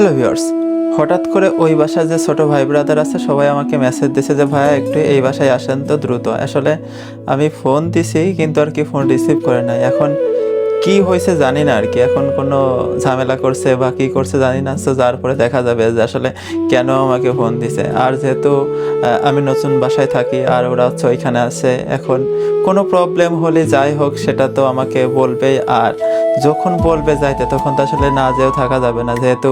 Hello viewers, হঠাৎ করে ওই বাসায় যে ছোট ভাই ব্রাদার আছে সবাই আমাকে মেসেজ দিয়েছে যে ভাইয়া একটু এই বাসায় আসেন তো দ্রুত। আসলে আমি ফোন দিছি কিন্তু আর কি ফোন রিসিভ করে নাই। এখন কি হয়েছে জানি না আর কি, এখন কোনো ঝামেলা করছে বা কি করছে জানি না। তো যার পরে দেখা যাবে যে আসলে কেন আমাকে ফোন দিছে। আর যেহেতু আমি নতুন বাসায় থাকি আর ওরা হচ্ছে ওইখানে আছে, এখন কোনো প্রবলেম হলে যাই হোক সেটা তো আমাকে বলবেই। আর যখন বলবে যাইতে তখন তো আসলে না যেও থাকা যাবে না, যেহেতু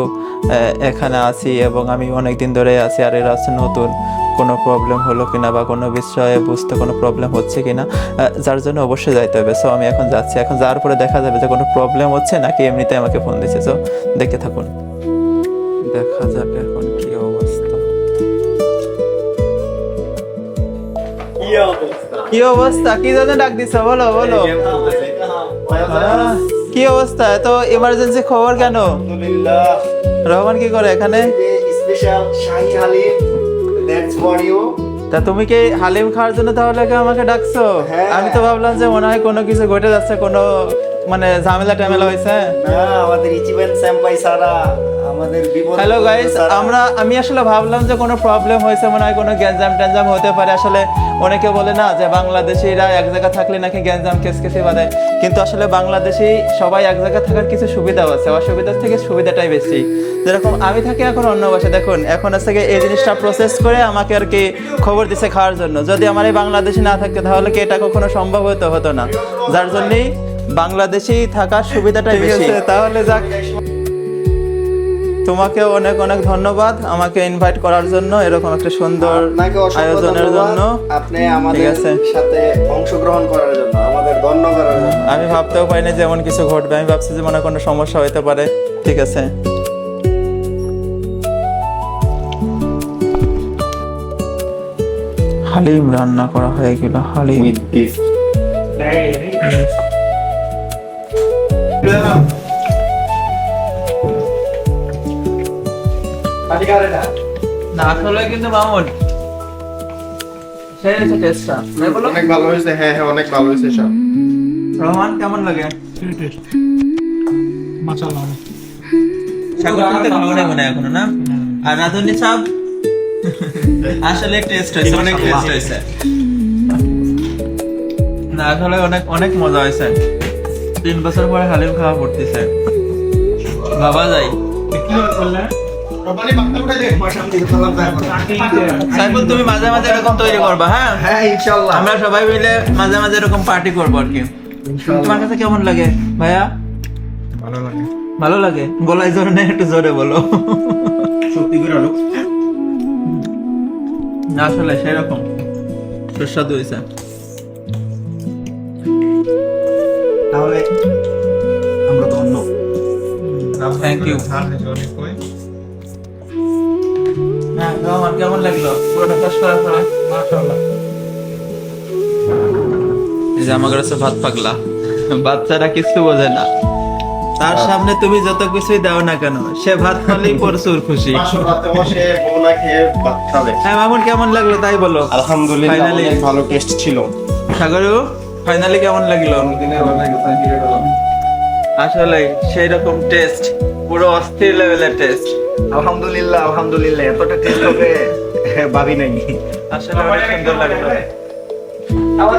এখানে আছি এবং আমি অনেক দিন ধরে আছি আর এরা হচ্ছে নতুন। কোনো প্রবলেম হলো কিনা বা কোনো বিষয়ে বুঝতে কোনো প্রবলেম হচ্ছে কিনা, যার জন্য অবশ্যই যাইতে হবে। সো আমি এখন যাচ্ছি, এখন যাওয়ার পরে দেখা যাবে যে কোনো প্রবলেম হচ্ছে নাকি এমনিতে আমাকে ফোন দিচ্ছে। সো দেখতে থাকুন, দেখা যাবে এখন কি অবস্থা। কি অবস্থা, কি জন্য ডাক দিছ বলো বলো। কি অবস্থা, এত ইমার্জেন্সি খবর কেন? রহমান কি করে এখানে? স্পেশাল শাহী হালিম, দ্যাটস ফর ইউ। তা তুমি কি হালিম খাওয়ার জন্য তাহলে আমাকে ডাকছো? হ্যাঁ। আমি তো ভাবলাম যে মনে হয় কোনো কিছু ঘটে যাচ্ছে, কোনো মানে ঝামেলা টামেলা হয়েছে। না, আমাদের ইচিবেন স্যাম্পাই সারা আমাদের বিপদ। হ্যালো গাইস, আমি আসলে ভাবলাম যে কোনো প্রবলেম হয়েছে, মনে হয় কোনো গ্যাঞ্জাম ট্যাঞ্জাম হতে পারে। আসলে অনেকে বলে না যে বাংলাদেশিরা এক জায়গায় থাকলে নাকি গ্যাঞ্জাম কেসকেসি বাঁধে, কিন্তু আসলে বাংলাদেশি সবাই এক জায়গায় থাকার কিছু সুবিধাও আছে, অসুবিধার থেকে সুবিধাটাই বেশি। যেরকম আমি থাকি এখন অন্য বাসায়, দেখুন এখন থেকে এই জিনিসটা প্রসেস করে আমাকে আর কি খবর দিছে খাওয়ার জন্য। যদি আমার এই বাংলাদেশি না থাকতো তাহলে কি এটা কখনো সম্ভব হতো না, যার জন্যই বাংলাদেশি থাকার সুবিধাটাই বেশি। তাহলে যাক, তোমাকে অনেক অনেক ধন্যবাদ আমাকে ইনভাইট করার জন্য, এরকম একটা সুন্দর আয়োজনের জন্য। আপনি আমাদের সাথে অংশগ্রহণ করার জন্য, আমাদের ধন্য করার জন্য। আমি ভাবতেও পারিনি যে এমন কিছু ঘটবে, আমি ভাবছি যে মনে কোনো সমস্যা হতে পারে। ঠিক আছে, হালিম রান্না করা হয়ে গেল, হালিম। না আসলে কিন্তু মামুন সেই টেস্টটা বলো। অনেক ভালো হয়েছে। হ্যাঁ হ্যাঁ, অনেক ভালো হয়েছে সব। রহমান কেমন লাগে? মাশাআল্লাহ। সাগর তো খাওয়া নাই মনে হয় এখনো না। আর রাধুনি সাহেব আসলে টেস্ট হয়েছে, অনেক টেস্ট হয়েছে। না আসলে অনেক অনেক মজা হয়েছে। 3 বছর পরে হালিম খাওয়া পড়তেছে, বাবা যাই। সাইফুল, তুমি মাঝে মাঝে এরকম তৈরি করবা। হ্যাঁ হ্যাঁ ইনশাআল্লাহ, আমরা সবাই মিলে মাঝে মাঝে এরকম পার্টি করবো আর কি। তোমার কাছে কেমন লাগে ভাইয়া? ভালো লাগে। ভালো লাগে? গলায় জোরে নেই, একটু জোরে বলো। সত্যি করে আলু না আসলে সেরকম সুস্বাদু হয়েছে। তাহলে আমরা ধন্য। Thank you. হ্যাঁ রহমান কেমন লাগলো পুরোটা শেষ করার পরে? মাশাআল্লাহ। এই যে আমার কাছে ভাত পাগলা, বাচ্চারা কিছু বোঝে না, তার সামনে তুমি যত কিছুই দাও না কেন সে ভাত পালেই প্রচুর খুশি। রাতে বসে বোনা খেয়ে ভাত খাবে। হ্যাঁ মামুন কেমন লাগলো তাই বলো। আলহামদুলিল্লাহ, Finally। অনেক ভালো টেস্ট ছিল। সাগরু ফাইনালি কেমন লাগলো? আসলে সেই রকম টেস্ট, পুরো অস্থির লেভেলের টেস্ট। আলহামদুলিল্লাহ আলহামদুলিল্লাহ, এতটা টেস্ট হবে ভাবি নাই। আসলে অনেক সুন্দর লাগলো। আমার